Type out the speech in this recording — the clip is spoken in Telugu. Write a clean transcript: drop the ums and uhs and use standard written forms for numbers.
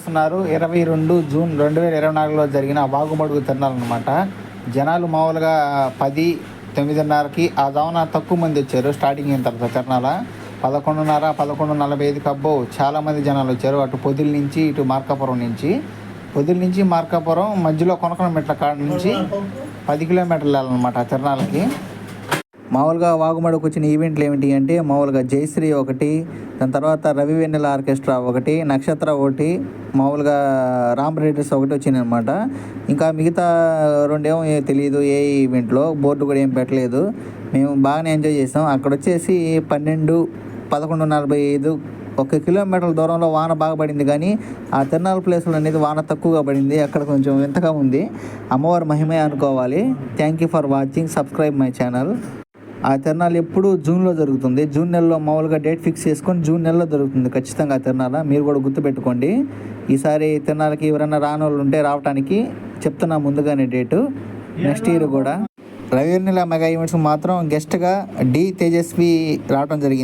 చూస్తున్నారు 22 జూన్ 2024లో జరిగిన వాగుమడుగు తిరణాలు అనమాట. జనాలు మామూలుగా 10, 9:30కి ఆ దావన తక్కువ మంది వచ్చారు స్టార్టింగ్ అయిన తర్వాత తిరణాల. 11:30, 11:45కి అబ్బో చాలామంది జనాలు వచ్చారు. అటు పొదిలి నుంచి ఇటు మార్కాపురం నుంచి. పొదిలి నుంచి మార్కాపురం మధ్యలో కొనకనమెట్ల కాడ నుంచి 10 కిలోమీటర్లు వెళ్ళాలన్నమాట ఆ తిరణాలకి. మామూలుగా వాగుమడుకు వచ్చిన ఈవెంట్లు ఏమిటి అంటే మామూలుగా జయశ్రీ ఒకటి, దాని తర్వాత రవి వెన్నెల ఆర్కెస్ట్రా ఒకటి, నక్షత్ర ఒకటి, మామూలుగా రామ్ రైడర్స్ ఒకటి వచ్చినాయి అనమాట. ఇంకా మిగతా రెండేమో తెలియదు ఏ ఈవెంట్లో, బోర్డు కూడా ఏం పెట్టలేదు. మేము బాగానే ఎంజాయ్ చేసాం. అక్కడ వచ్చేసి 12, 11:45 1 కిలోమీటర్ల దూరంలో వాన బాగా పడింది, కానీ ఆ తిరణాల ప్లేస్లో అనేది వాన తక్కువగా పడింది. అక్కడ కొంచెం వింతగా ఉంది. అమ్మవారి మహిమే అనుకోవాలి. Thank you for watching. Subscribe my channel. ఆ తిరణాలు ఎప్పుడు జూన్లో జరుగుతుంది. జూన్ నెలలో మామూలుగా డేట్ ఫిక్స్ చేసుకొని జూన్ నెలలో జరుగుతుంది ఖచ్చితంగా ఆ తిరణాల. మీరు కూడా గుర్తుపెట్టుకోండి. ఈసారి తిరణాలకి ఎవరైనా రాని వాళ్ళు ఉంటే రావడానికి చెప్తున్నా ముందుగానే డేటు. నెక్స్ట్ ఇయర్ కూడా రవి వెన్నెల మెగా ఈవెంట్స్ మాత్రం గెస్ట్గా డి తేజస్వి రావడం జరిగింది.